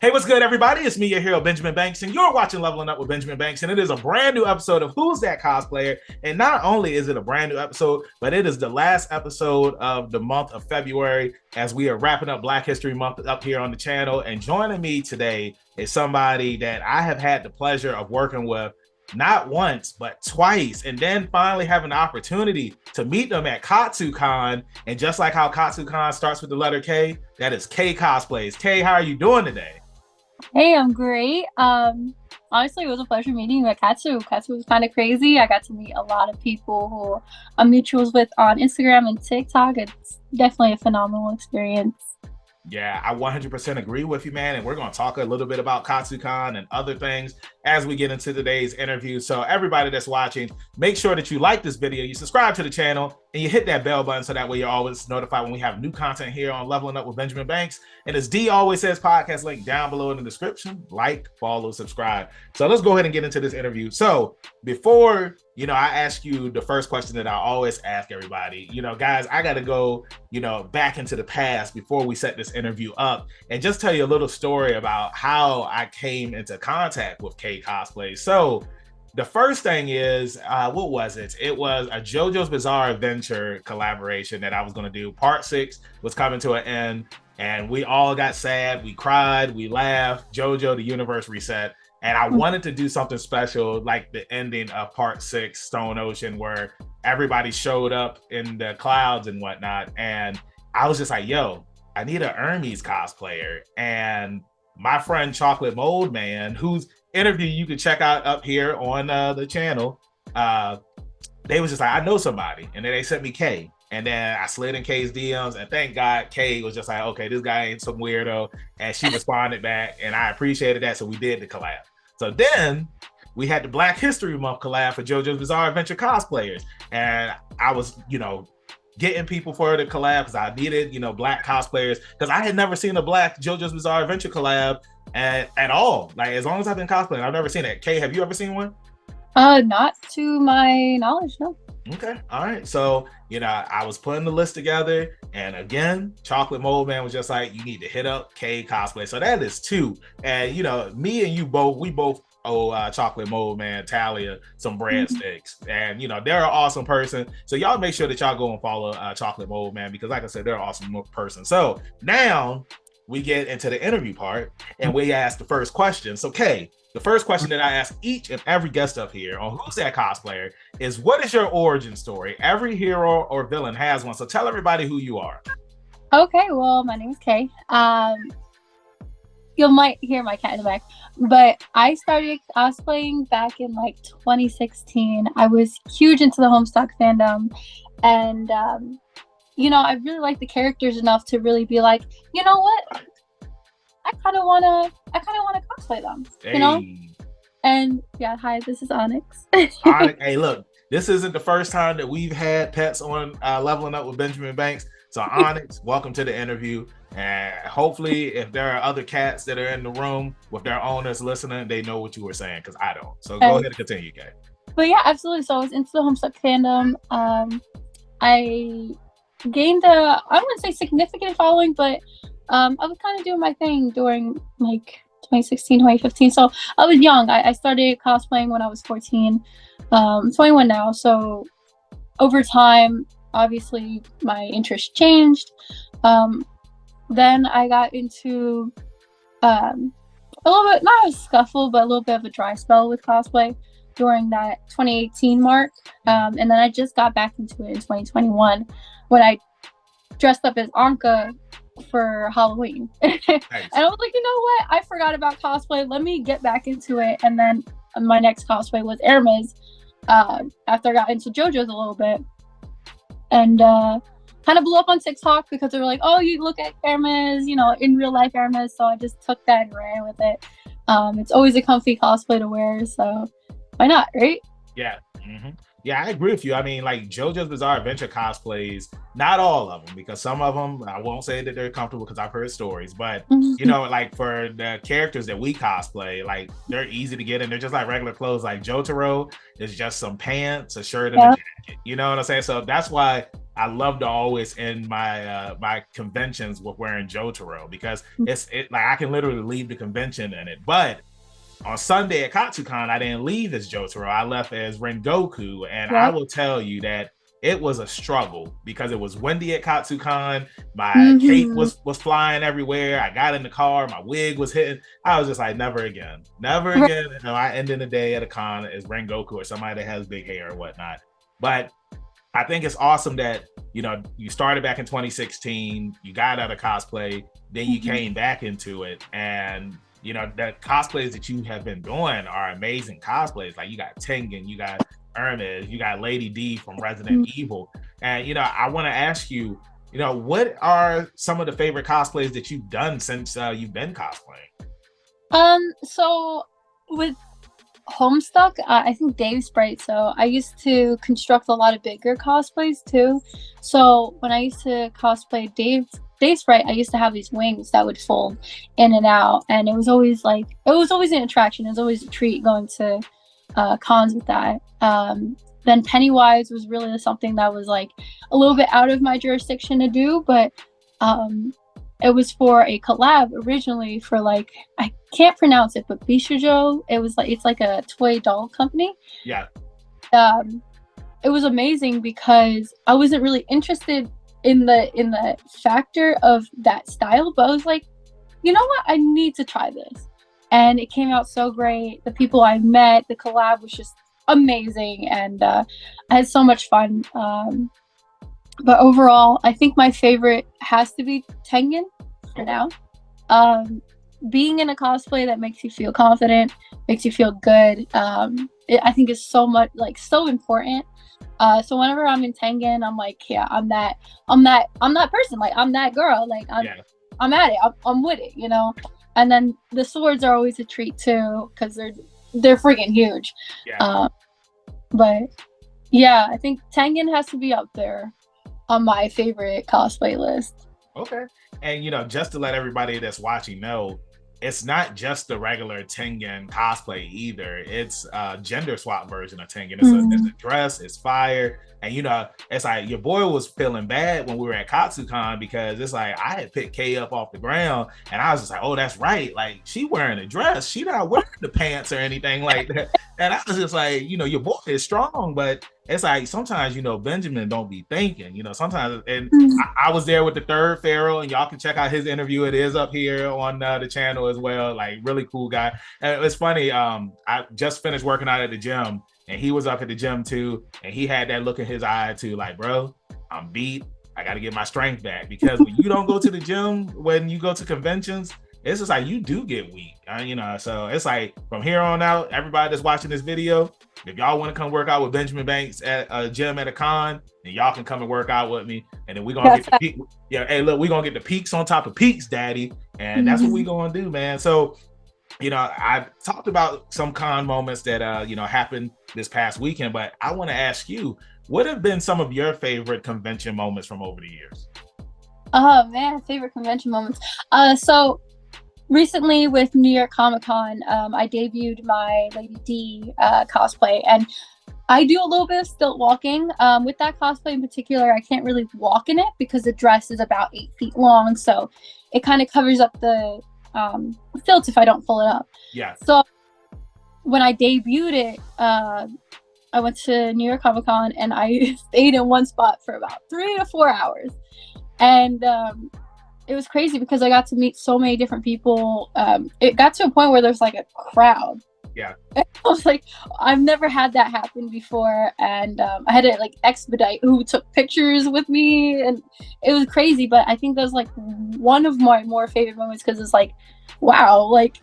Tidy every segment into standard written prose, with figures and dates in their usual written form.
Hey, what's good, everybody? It's me, your hero, Benjamin Banks, and you're watching Leveling Up with Benjamin Banks, and it is a brand new episode of Who's That Cosplayer? And not only is it a brand new episode, but it is the last episode of the month of February as we are wrapping up Black History Month up here on the channel. And joining me today is somebody that I have had the pleasure of working with not once, but twice, and then finally having the opportunity to meet them at KatsuCon. And just like how KatsuCon starts with the letter K, that is K Kosplays. K, how are you doing today? Hey, I'm great. Honestly, it was a pleasure meeting you at Katsu. Katsu was kind of crazy. I got to meet a lot of people who I'm mutuals with on Instagram and TikTok. It's definitely a phenomenal experience. Yeah, I 100% agree with you, man. And we're going to talk a little bit about KatsuCon and other things as we get into today's interview. So everybody that's watching, make sure that you like this video, you subscribe to the channel, and you hit that bell button so that way you're always notified when we have new content here on Leveling Up with Benjamin Banks. And as D always says, podcast link down below in the description. Like, follow, subscribe. So let's go ahead and get into this interview. So before, I ask you the first question that I always ask everybody, guys, I got to go, back into the past before we set this interview up and just tell you a little story about how I came into contact with K Kosplays. So the first thing is, what was it? It was a JoJo's Bizarre Adventure collaboration that I was going to do. Part 6 was coming to an end, and we all got sad. We cried, we laughed. JoJo, the universe reset. And I wanted to do something special like the ending of Part 6, Stone Ocean, where everybody showed up in the clouds and whatnot. And I was just like, yo, I need an Hermes cosplayer. And my friend Chocolate Mold Man, whose interview you can check out up here on the channel, they was just like, I know somebody. And then they sent me K. And then I slid in K's DMs, and thank God K was just like, okay, this guy ain't some weirdo. And she responded back, and I appreciated that. So we did the collab. So then we had the Black History Month collab for JoJo's Bizarre Adventure cosplayers. And I was, getting people for the collab because I needed, Black cosplayers, because I had never seen a Black JoJo's Bizarre Adventure collab at all. Like, as long as I've been cosplaying, I've never seen it. Kay, have you ever seen one? Not to my knowledge, no. Okay, all right. So, I was putting the list together, and again, Chocolate Mold Man was just like, you need to hit up K Cosplay. So that is 2. And, me and you both, we both owe Chocolate Mold Man, Talia, some breadsticks. And, they're an awesome person. So y'all make sure that y'all go and follow Chocolate Mold Man, because like I said, they're an awesome person. So now we get into the interview part, and we ask the first question. So Kay, the first question that I ask each and every guest up here on Who's That Cosplayer is, what is your origin story? Every hero or villain has one. So tell everybody who you are. Okay, well, my name is Kay. You might hear my cat in the back, but I started cosplaying back in like 2016. I was huge into the Homestuck fandom, and I really like the characters enough to really be like, you know what? I kind of wanna cosplay them, Hey. And yeah, hi, this is Onyx. Onyx, hey, look, this isn't the first time that we've had pets on Leveling Up with Benjamin Banks. So Onyx, welcome to the interview. And hopefully, if there are other cats that are in the room with their owners listening, they know what you were saying, because I don't. So go ahead and continue, Kay. But yeah, absolutely. So I was into the Homestuck fandom. I gained I wouldn't say significant following, but I was kind of doing my thing during like 2016, 2015. So I was young. I started cosplaying when I was 14, 21 now. So over time, obviously my interest changed. Then I got into a little bit, not a scuffle, but a little bit of a dry spell with cosplay during that 2018 mark. And then I just got back into it in 2021 when I dressed up as Anka for Halloween. Nice. And I was like, you know what? I forgot about cosplay. Let me get back into it. And then my next cosplay was Hermes after I got into JoJo's a little bit. And kind of blew up on TikTok because they were like, oh, you look at Hermes, in real life Hermes. So I just took that and ran with it. It's always a comfy cosplay to wear. So why not, right? Yeah. Mm-hmm. Yeah, I agree with you. I mean, like JoJo's Bizarre Adventure cosplays, not all of them, because some of them, I won't say that they're comfortable because I've heard stories, but like for the characters that we cosplay, like they're easy to get in. They're just like regular clothes. Like Jotaro is just some pants, a shirt, and a jacket. You know what I'm saying? So that's why I love to always end my conventions with wearing Jotaro because it like I can literally leave the convention in it. But on Sunday at Katsucon, I didn't leave as Jotaro. I left as Rengoku, and I Yep. will tell you that it was a struggle because it was windy at Katsucon. My cape Mm-hmm. was flying everywhere. I got in the car, my wig was hitting. I was just like, never again, never again. You know, I ended the day at a con as Rengoku or somebody that has big hair or whatnot. But I think it's awesome that you started back in 2016, you got out of cosplay, then you came back into it, and the cosplays that you have been doing are amazing cosplays. Like you got Tengen, you got Hermes, you got Lady D from Resident Evil, and I want to ask you, what are some of the favorite cosplays that you've done since you've been cosplaying? So with Homestuck, I think Dave's right. So I used to construct a lot of bigger cosplays too. So when I used to cosplay Dave's right, I used to have these wings that would fold in and out, and it was always an attraction. It was always a treat going to cons with that. Then Pennywise was really something that was like a little bit out of my jurisdiction to do, but it was for a collab originally for like, I can't pronounce it, but Bishujo. It's like a toy doll company. Yeah. It was amazing because I wasn't really interested in the factor of that style, but I was like, you know what? I need to try this. And it came out so great. The people I met, the collab was just amazing, and I had so much fun. But overall, I think my favorite has to be Tengen for now. Being in a cosplay that makes you feel confident, makes you feel good, I think is so much, like, so important. So whenever I'm in Tengen, I'm like, yeah, I'm that person. Like, I'm that girl. Like, I'm at it. I'm with it, And then the swords are always a treat too, because they're freaking huge. Yeah. But yeah, I think Tengen has to be up there on my favorite cosplay list. Okay. And just to let everybody that's watching know, it's not just the regular Tengen cosplay either. It's a gender swap version of Tengen. It's a dress, it's fire. And it's like your boy was feeling bad when we were at Katsucon because it's like I had picked Kay up off the ground and I was just like, oh, that's right. Like she wearing a dress. She not wearing the pants or anything like that. And I was just like, your boy is strong, but it's like sometimes, Benjamin don't be thinking, sometimes. And I was there with the third Pharaoh, and y'all can check out his interview. It is up here on the channel as well. Like, really cool guy. And it's funny. I just finished working out at the gym, and he was up at the gym too. And he had that look in his eye too, like, bro, I'm beat. I got to get my strength back, because when you don't go to the gym, when you go to conventions, it's just like you do get weak, So it's like from here on out, everybody that's watching this video, if y'all want to come work out with Benjamin Banks at a gym at a con, then y'all can come and work out with me, and then we're gonna get the peak. Yeah, hey, look, we're gonna get the peaks on top of peaks, daddy, and that's what we're gonna do, man. So, I talked about some con moments that happened this past weekend, but I want to ask you, what have been some of your favorite convention moments from over the years? Oh man, favorite convention moments. So recently with New York Comic Con, I debuted my Lady D cosplay, and I do a little bit of stilt walking. With that cosplay in particular, I can't really walk in it because the dress is about 8 feet long, so it kind of covers up the stilts if I don't pull it up. Yeah. So when I debuted it, I went to New York Comic Con and I stayed in one spot for about 3 to 4 hours, and it was crazy because I got to meet so many different people. It got to a point where there's like a crowd. Yeah. And I was like, I've never had that happen before. And I had to like expedite who took pictures with me. And it was crazy. But I think that was like one of my more favorite moments because it's like, wow, like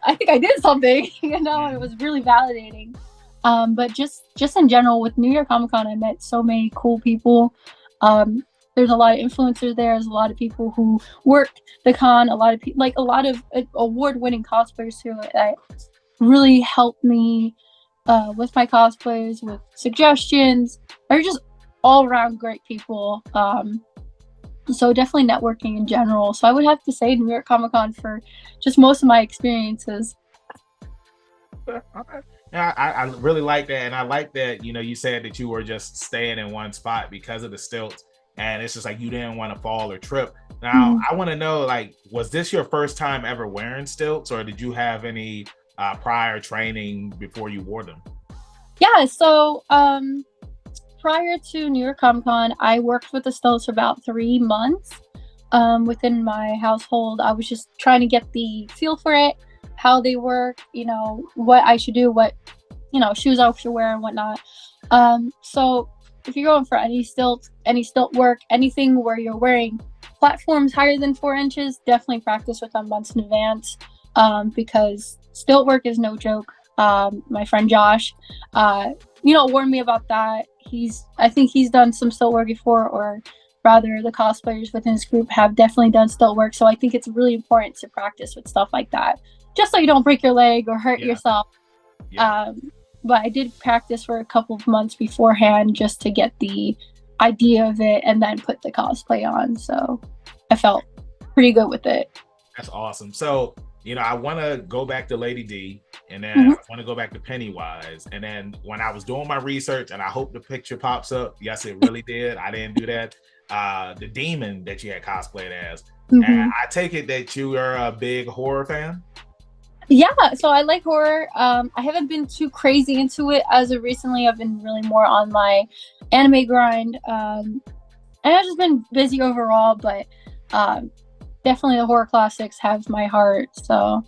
I think I did something, and it was really validating. But just in general with New York Comic Con, I met so many cool people. There's a lot of influencers there. There's a lot of people who work the con. A lot of people, like a lot of award-winning cosplayers too, that really helped me with my cosplays, with suggestions. They're just all-around great people. So definitely networking in general. So I would have to say New York Comic Con for just most of my experiences. Okay. Yeah, I really like that, and I like that. You know, you said that you were just staying in one spot because of the stilts, and it's just like you didn't want to fall or trip. Now, Mhm. I want to know, like, was this your first time ever wearing stilts, or did you have any prior training before you wore them? Yeah, so prior to New York Comic Con, I worked with the stilts for about 3 months. Within my household, I was just trying to get the feel for it, how they work, what I should do, what shoes I should wear and whatnot. So if you're going for any stilt work, anything where you're wearing platforms higher than 4 inches, definitely practice with them months in advance, because stilt work is no joke. My friend Josh, warned me about that. I think he's done some stilt work before, or rather, the cosplayers within his group have definitely done stilt work. So I think it's really important to practice with stuff like that, just so you don't break your leg or hurt Yeah, yourself. yeah. But I did practice for a couple of months beforehand just to get the idea of it and then put the cosplay on. So I felt pretty good with it. That's awesome. So, I want to go back to Lady D, and then I Mhm. want to go back to Pennywise. And then when I was doing my research, and I hope the picture pops up, yes, it really did. I didn't do that. The demon that you had cosplayed as. And Mhm. I take it that you are a big horror fan. Yeah, so I like horror. I haven't been too crazy into it as of recently. I've been really more on my anime grind. And I've just been busy overall, but um, definitely the horror classics have my heart. So,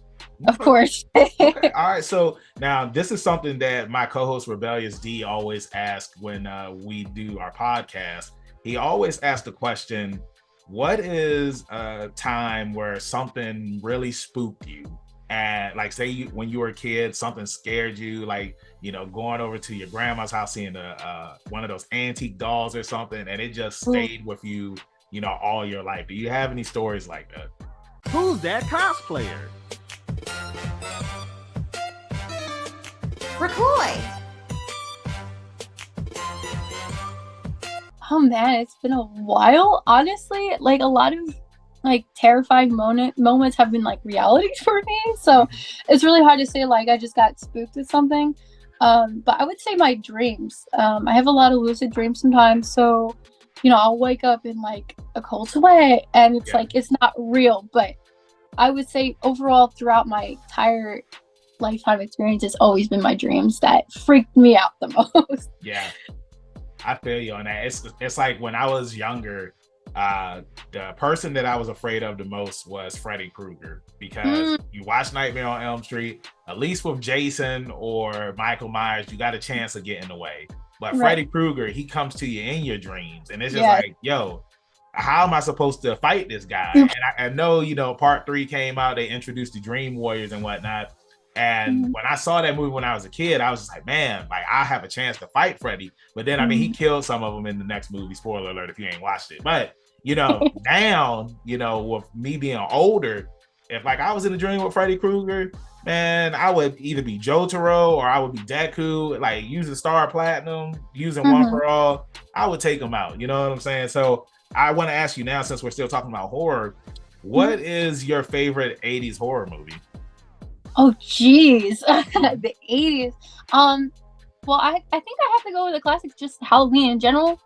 of Okay. course. Okay. All right. So now this is something that my co-host Rebellious D always asks when we do our podcast. He always asks the question, what is a time where something really spooked you? And like say when you were a kid, something scared you, like going over to your grandma's house, seeing one of those antique dolls or something, and it just Ooh. stayed with you, all your life. Do you have any stories like that? Who's that cosplayer? Record. Oh man, it's been a while. Honestly, like a lot of like terrifying moments have been like realities for me. So it's really hard to say like I just got spooked with something. But I would say my dreams. I have a lot of lucid dreams sometimes. So, I'll wake up in like a cold sweat and it's Yeah. like it's not real. But I would say overall throughout my entire lifetime experience, it's always been my dreams that freaked me out the most. Yeah. I feel you on that. It's like when I was younger, the person that I was afraid of the most was Freddy Krueger, because Mm, you watch Nightmare on Elm Street, at least with Jason or Michael Myers, you got a chance of getting away. But right. Freddy Krueger, he comes to you in your dreams, and it's just Yeah. like, yo, how am I supposed to fight this guy? And I know, part three came out, they introduced the Dream Warriors and whatnot. And Mhm. when I saw that movie when I was a kid, I was just like, man, like I have a chance to fight Freddy. But then, I mean, he Mhm. killed some of them in the next movie. Spoiler alert if you ain't watched it. But, now, with me being older, if like I was in a dream with Freddy Krueger, man, I would either be Jotaro or I would be Deku, like using Star Platinum, using One Mhm. for All. I would take them out. You know what I'm saying? So I want to ask you now, since we're still talking about horror, Mhm. what is your favorite 80s horror movie? Oh, geez. The 80s. Um, well, I think I have to go with the classics, just Halloween in general.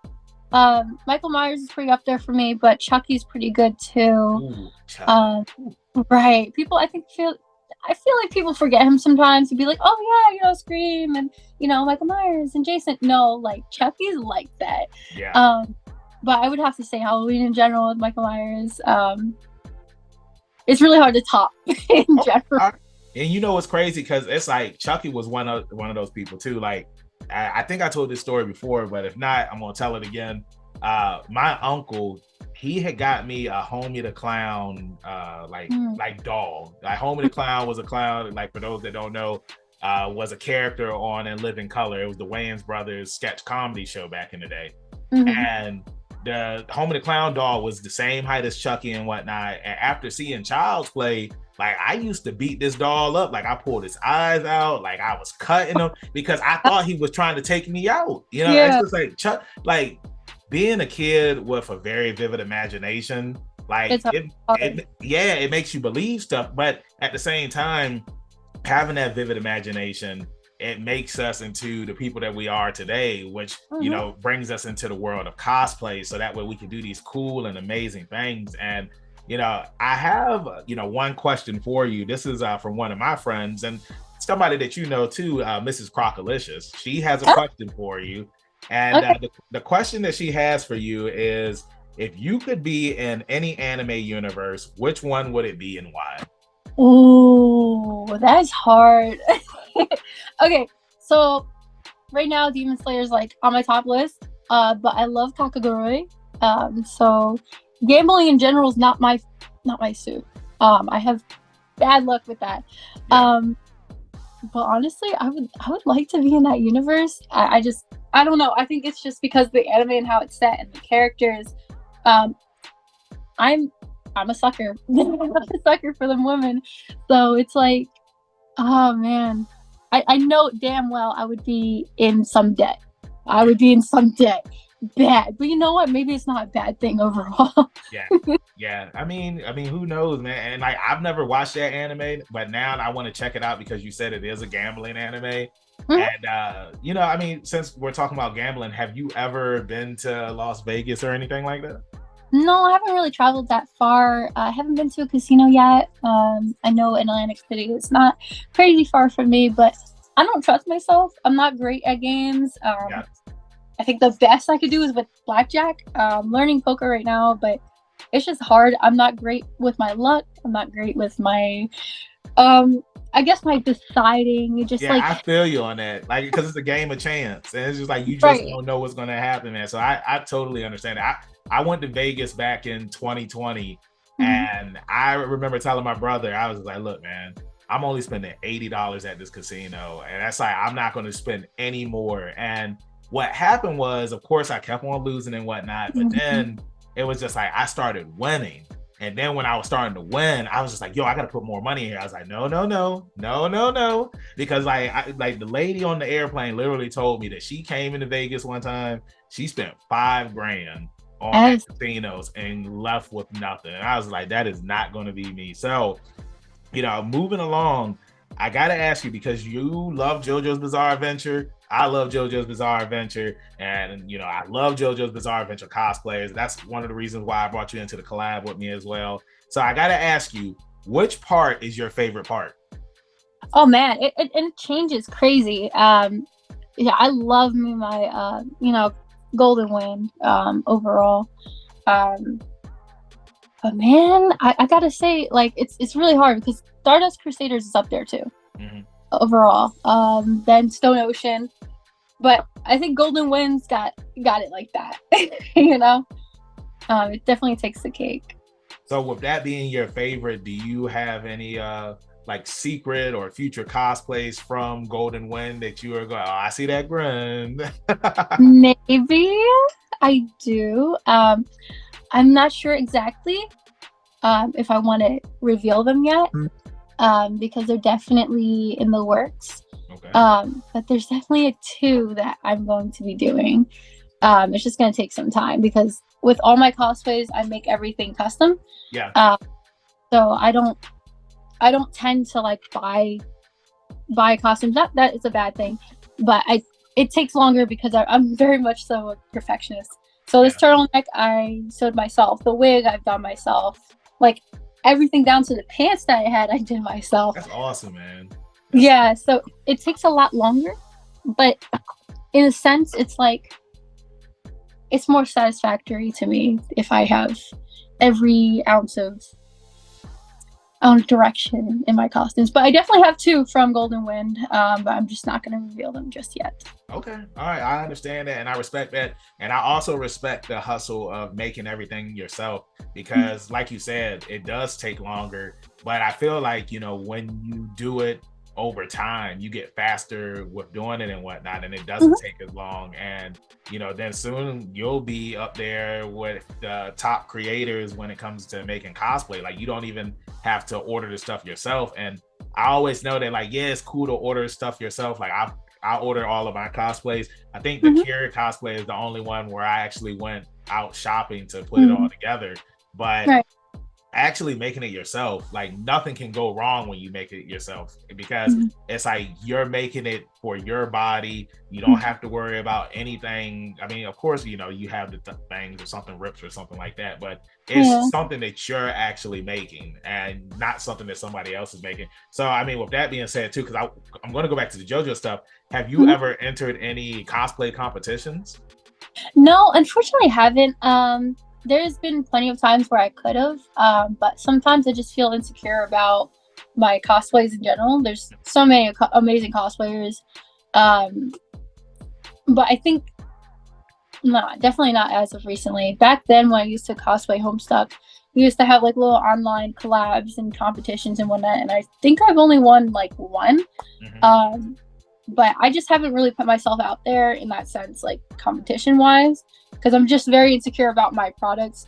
Michael Myers is pretty up there for me, but Chucky's pretty good too. Ooh, Chucky. Um, right. I feel like people forget him sometimes to be like, oh yeah, Scream and Michael Myers and Jason. No, like Chucky's like that. Yeah. Um, but I would have to say Halloween in general with Michael Myers. It's really hard to top in Okay. general. All right. And what's crazy, because it's like Chucky was one of those people too. Like I think I told this story before, but if not, I'm gonna tell it again. My uncle, he had got me a Homie the Clown Mm. like doll. Like Homie the Clown was a clown, like for those that don't know, was a character on In Living Color. It was the Wayans brothers sketch comedy show back in the day. Mhm. And the Homie the Clown doll was the same height as Chucky and whatnot. And after seeing Child's Play, like I used to beat this doll up. Like I pulled his eyes out, like I was cutting him because I thought he was trying to take me out. It's Yeah, just like Chuck, like being a kid with a very vivid imagination, like it's hard. it makes you believe stuff, but at the same time, having that vivid imagination, it makes us into the people that we are today, which, you know, brings us into the world of cosplay. So that way we can do these cool and amazing things. And, you know, I have, you know, one question for you. This is from one of my friends and somebody that you know too, Mrs. Crocalicious. She has a question for you. And the question that she has for you is, if you could be in any anime universe, which one would it be and why? Oh, that's hard. Okay, so right now Demon Slayer is like on my top list, but I love Kakagurui. So gambling in general is not my suit. I have bad luck with that. Yeah. But honestly, I would like to be in that universe. I don't know. I think it's just because the anime and how it's set and the characters. I'm a sucker. I'm a sucker for them women. So it's like, oh man, I know damn well I would be in some debt. I would be in some debt. Bad. But you know what? Maybe it's not a bad thing overall. Yeah. I mean, who knows, man? And like, I've never watched that anime, but now I want to check it out because you said it is a gambling anime. And you know, I mean, since we're talking about gambling, have you ever been to Las Vegas or anything like that? No, I haven't really traveled that far. I haven't been to a casino yet. I know in Atlantic City it's not crazy far from me, but I don't trust myself. I'm not great at games. I think the best I could do is with blackjack. I'm learning poker right now, but it's just hard. I'm not great with my luck. I'm not great with my, I guess my deciding. Just like, I feel you on that. Like, because it's a game of chance, and it's just like you just don't know what's gonna happen, man. So I totally understand it. I went to Vegas back in 2020, and I remember telling my brother, I was like, look, man, I'm only spending $80 at this casino, and that's like, I'm not going to spend any more. And what happened was, of course, I kept on losing and whatnot, but then it was just like I started winning. And then when I was starting to win, I was just like, yo, I got to put more money in here. I was like, no. Because like the lady on the airplane literally told me that she came into Vegas one time. She spent $5,000 on casinos and left with nothing. And I was like, that is not going to be me. So, you know, moving along, I got to ask you, because you love JoJo's Bizarre Adventure. I love JoJo's Bizarre Adventure, and you know, I love JoJo's Bizarre Adventure cosplays. That's one of the reasons why I brought you into the collab with me as well. So I got to ask you, which part is your favorite part? Oh man, it changes crazy. Yeah, I love me my you know, Golden Wind overall. But man, I gotta say, like, it's really hard because Stardust Crusaders is up there too. Overall. Then Stone Ocean. But I think Golden Wind's got it like that. You know? It definitely takes the cake. So with that being your favorite, do you have any like secret or future cosplays from Golden Wind that you are going, oh, I see that grin? Maybe I do. I'm not sure exactly if I want to reveal them yet. Because they're definitely in the works. Okay. But there's definitely 2 that I'm going to be doing. It's just going to take some time because with all my cosplays, I make everything custom. Yeah. So I don't tend to like buy costumes. Not that it's a bad thing, but it takes longer because I'm very much so a perfectionist. So this turtleneck I sewed myself. The wig I've done myself. Like everything down to the pants that I did myself. That's awesome, man. Yeah, so it takes a lot longer, but in a sense, it's like, it's more satisfactory to me if I have every ounce of direction in my costumes. But I definitely have 2 from Golden Wind, but I'm just not going to reveal them just yet. Okay. All right. I understand that, and I respect that. And I also respect the hustle of making everything yourself because, like you said, it does take longer. But I feel like, you know, when you do it over time, you get faster with doing it and whatnot, and it doesn't take as long. And, you know, then soon you'll be up there with the top creators when it comes to making cosplay. Like, you don't even have to order the stuff yourself. And I always know that, like, yeah, it's cool to order stuff yourself. Like, I order all of my cosplays. I think the Kira cosplay is the only one where I actually went out shopping to put it all together. But actually making it yourself, like nothing can go wrong when you make it yourself, because it's like you're making it for your body. You don't have to worry about anything. I mean, of course, you know, you have the things or something rips or something like that, but it's something that you're actually making and not something that somebody else is making. So I mean, with that being said too, because I'm going to go back to the JoJo stuff. Have you ever entered any cosplay competitions? No, unfortunately, I haven't. There's been plenty of times where I could have, but sometimes I just feel insecure about my cosplays in general. There's so many amazing cosplayers, but I think no, definitely not as of recently. Back then, when I used to cosplay Homestuck, we used to have like little online collabs and competitions and whatnot, and I think I've only won like one. But I just haven't really put myself out there in that sense, like competition wise, because I'm just very insecure about my products,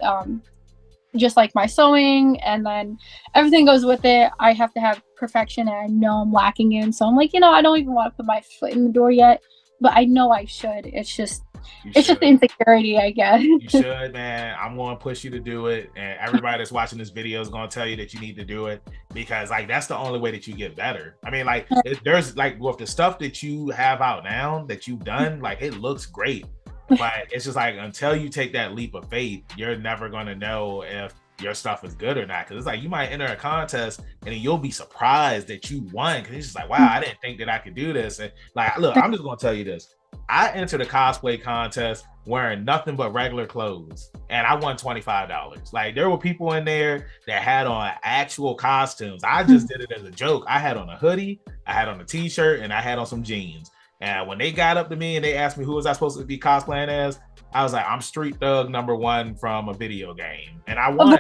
just like my sewing, and then everything goes with it. I have to have perfection, and I know I'm lacking in. So I'm like, you know, I don't even want to put my foot in the door yet, but I know I should. It's just the insecurity, I guess. You should, man. I'm going to push you to do it. And everybody that's watching this video is going to tell you that you need to do it, because like, that's the only way that you get better. I mean, like there's like with the stuff that you have out now that you've done, like it looks great, but it's just like, until you take that leap of faith, you're never going to know if your stuff is good or not. Cause it's like, you might enter a contest and then you'll be surprised that you won. Cause it's just like, wow, I didn't think that I could do this. And like, look, I'm just going to tell you this. I entered a cosplay contest wearing nothing but regular clothes, and I won $25. Like, there were people in there that had on actual costumes. I just did it as a joke. I had on a hoodie, I had on a t-shirt, and I had on some jeans. And when they got up to me and they asked me who was I supposed to be cosplaying as, I was like, I'm Street Thug #1 from a video game. And I won.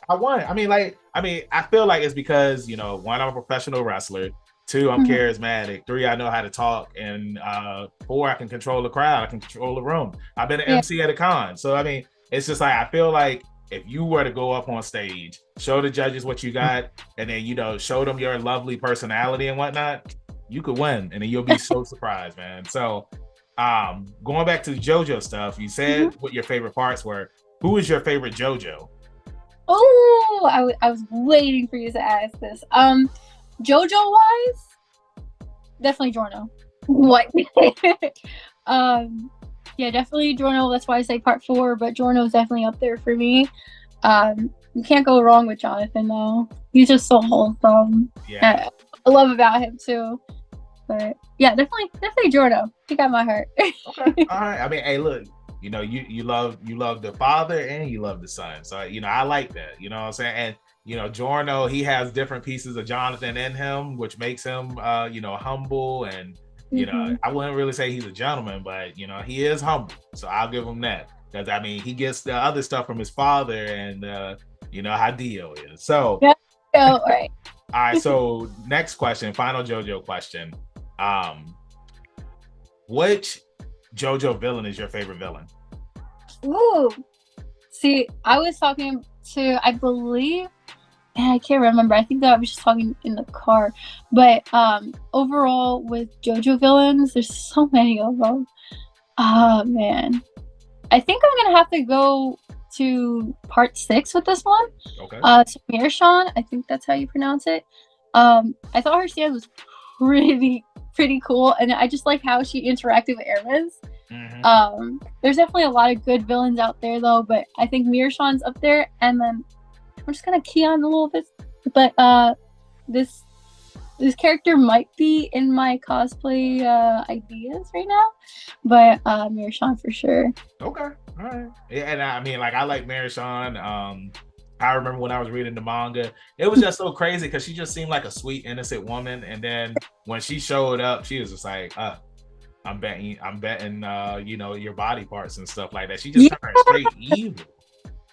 I mean, I feel like it's because, you know, one, I'm a professional wrestler. 2, I'm charismatic. 3, I know how to talk. And 4, I can control the crowd. I can control the room. I've been an MC at a con. So, I mean, it's just like, I feel like if you were to go up on stage, show the judges what you got, and then, you know, show them your lovely personality and whatnot, you could win. And then you'll be so surprised, man. So going back to the JoJo stuff, you said what your favorite parts were. Who is your favorite JoJo? Oh, I was waiting for you to ask this. JoJo wise, definitely Giorno. What? Yeah, definitely Giorno. That's why I say part 4, but Giorno is definitely up there for me. You can't go wrong with Jonathan though. He's just so wholesome. Yeah, I love about him too. But yeah, definitely Giorno. He got my heart. Okay, all right. I mean, hey, look, you know, you love the father and you love the son. So, you know, I like that. You know what I'm saying? And you know, Giorno, he has different pieces of Jonathan in him, which makes him, you know, humble. And, you know, I wouldn't really say he's a gentleman, but, you know, he is humble. So I'll give him that. Because, I mean, he gets the other stuff from his father and, you know, how Dio is. So, yeah, all right. All right. So next question, final JoJo question. Which JoJo villain is your favorite villain? Ooh. See, I was talking to, I believe, I can't remember. I think that I was just talking in the car. But overall, with JoJo villains, there's so many of them. Oh, man. I think I'm going to have to go to part 6 with this one. Okay. So Mirshan, I think that's how you pronounce it. I thought her stand was pretty cool. And I just like how she interacted with Hermes. There's definitely a lot of good villains out there, though. But I think Mirshan's up there. And then I'm just gonna key on a little bit, but this character might be in my cosplay ideas right now, but Mirshan for sure. Okay, all right. Yeah, and I mean, like, I like Mirshan. I remember when I was reading the manga, it was just so crazy because she just seemed like a sweet, innocent woman, and then when she showed up, she was just like, I'm betting, you know, your body parts and stuff like that. She just turned straight evil.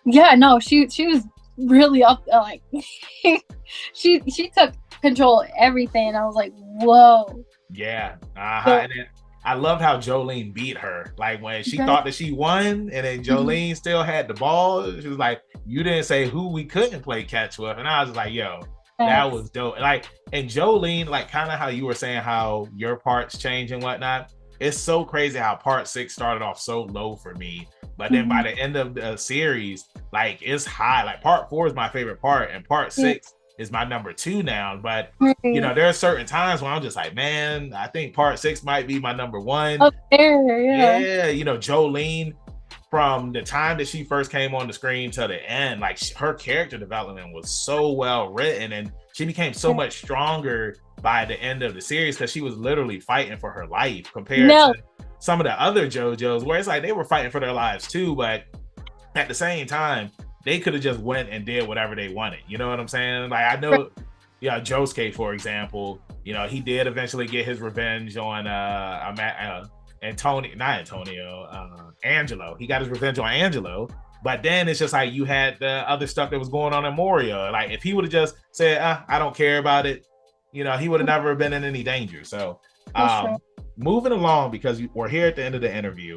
Yeah, no, she was really up, like she took control of everything. I was like, whoa. Yeah. And then I loved how Jolene beat her, like when she thought that she won, and then Jolene still had the ball. She was like, you didn't say who we couldn't play catch with. And I was like, yo, that was dope. Like, and Jolene, like kind of how you were saying how your parts change and whatnot, it's so crazy how part 6 started off so low for me, but then by the end of the series, like it's high. Like part 4 is my favorite part, and part 6 is my number 2 now. But you know, there are certain times when I'm just like, man, I think part 6 might be my number 1. Up there, Yeah, you know, Jolene, from the time that she first came on the screen to the end, like her character development was so well written, and she became so much stronger by the end of the series because she was literally fighting for her life compared to some of the other JoJo's where it's like they were fighting for their lives too, but at the same time they could have just went and did whatever they wanted. You know what I'm saying? Like I know, yeah, Josuke, for example, you know, he did eventually get his revenge on Angelo. He got his revenge on Angelo, but then it's just like you had the other stuff that was going on in Moria. Like if he would have just said, I don't care about it, you know, he would have never been in any danger. So moving along, because we're here at the end of the interview,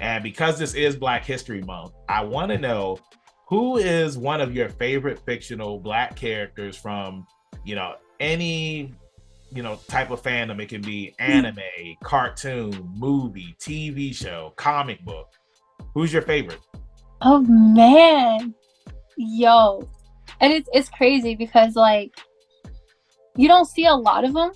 and because this is Black History Month, I want to know, who is one of your favorite fictional Black characters from, you know, any, you know, type of fandom? It can be anime, cartoon, movie, TV show, comic book. Who's your favorite? Oh man, yo, and it's crazy because like you don't see a lot of them.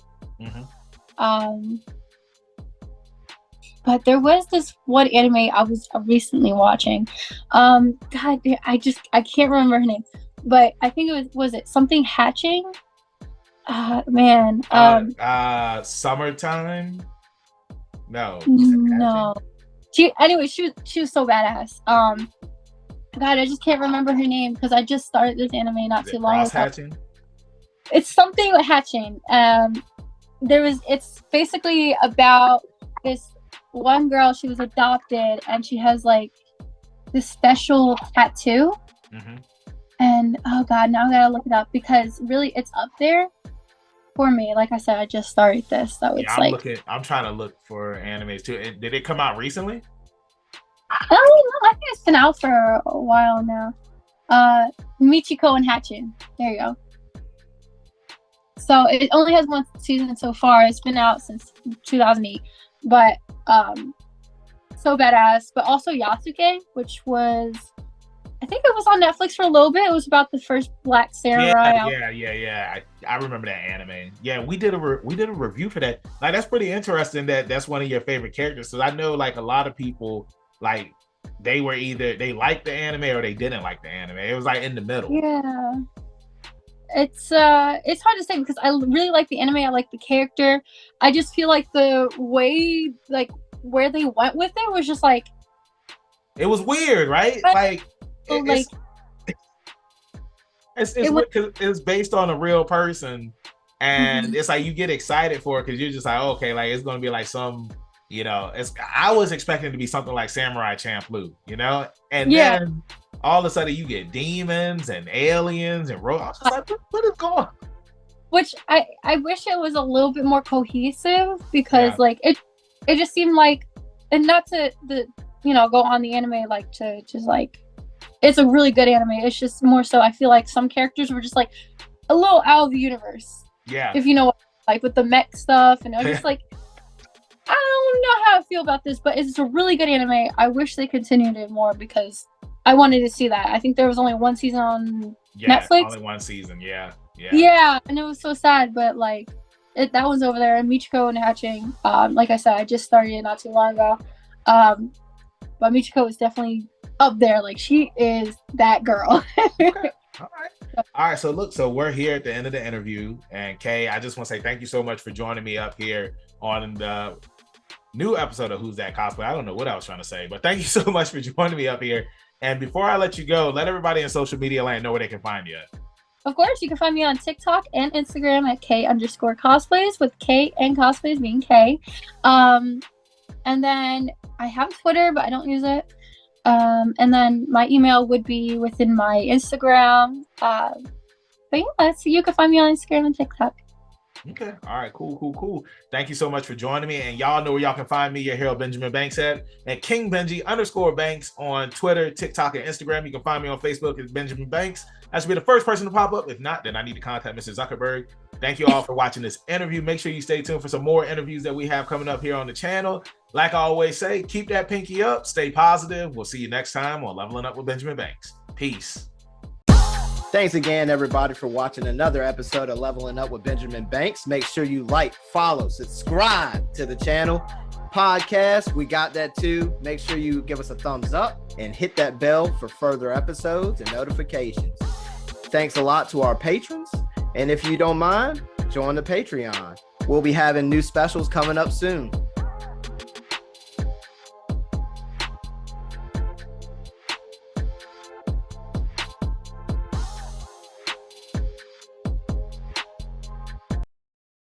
But there was this one anime I was recently watching. God, I can't remember her name, but I think it was it something hatching. Man. Summertime. No. She was so badass. God, I just can't remember her name because I just started this anime not too long ago. Hatching? It's something with hatching. It's basically about this one girl. She was adopted and she has like this special tattoo. And oh god, now I gotta look it up because really it's up there for me. Like I said, I just started this, so it's I'm trying to look for animes too. Did it come out recently? I don't know. I think it's been out for a while now. Michiko and Hatchin. There you go. So it only has one season so far. It's been out since 2008, but so badass. But also Yasuke, which was, I think it was on Netflix for a little bit. It was about the first Black samurai. Yeah. I remember that anime. Yeah, we did a review for that. Like that's pretty interesting that that's one of your favorite characters. So I know like a lot of people, like they were either they liked the anime or they didn't like the anime. It was like in the middle. Yeah. It's hard to say because I really like the anime. I like the character. I just feel like the way, like where they went with it was just like, it was weird, right? It's based on a real person, and it's like you get excited for it because you're just like, okay, like it's gonna be like some, you know, I was expecting it to be something like Samurai Champloo, you know, and then all of a sudden you get demons and aliens and robots. I was just like, what is going on? Which I wish it was a little bit more cohesive because like it just seemed like, and not to go on the anime like to just like, it's a really good anime. It's just more so I feel like some characters were just like a little out of the universe. Yeah. If you know what, like with the mech stuff, and I'm just like, I don't know how I feel about this, but it's a really good anime. I wish they continued it more because I wanted to see that. I think there was only one season on Netflix. Only one season, yeah, and it was so sad, but like that one's over there. And Michiko and Hatching, like I said, I just started it not too long ago. But Michiko is definitely up there. Like she is that girl. Okay. All right. So we're here at the end of the interview, and Kay, I just want to say thank you so much for joining me up here on the new episode of Who's That Cosplay. I don't know what I was trying to say, but thank you so much for joining me up here. And before I let you go, let everybody in social media land know where they can find you. Of course, you can find me on TikTok and Instagram at K_Cosplays, with K and Cosplays being K. And then I have Twitter, but I don't use it. And then my email would be within my Instagram. But yeah, you can find me on Instagram and TikTok. Okay. All right. Cool. Thank you so much for joining me. And y'all know where y'all can find me, your hero Benjamin Banks at King Benji _Banks on Twitter, TikTok, and Instagram. You can find me on Facebook as Benjamin Banks. That should be the first person to pop up. If not, then I need to contact Mr. Zuckerberg. Thank you all for watching this interview. Make sure you stay tuned for some more interviews that we have coming up here on the channel. Like I always say, keep that pinky up, stay positive. We'll see you next time on Leveling Up with Benjamin Banks. Peace. Thanks again, everybody, for watching another episode of Leveling Up with Benjamin Banks. Make sure you like, follow, subscribe to the channel. Podcast, we got that too. Make sure you give us a thumbs up and hit that bell for further episodes and notifications. Thanks a lot to our patrons. And if you don't mind, join the Patreon. We'll be having new specials coming up soon.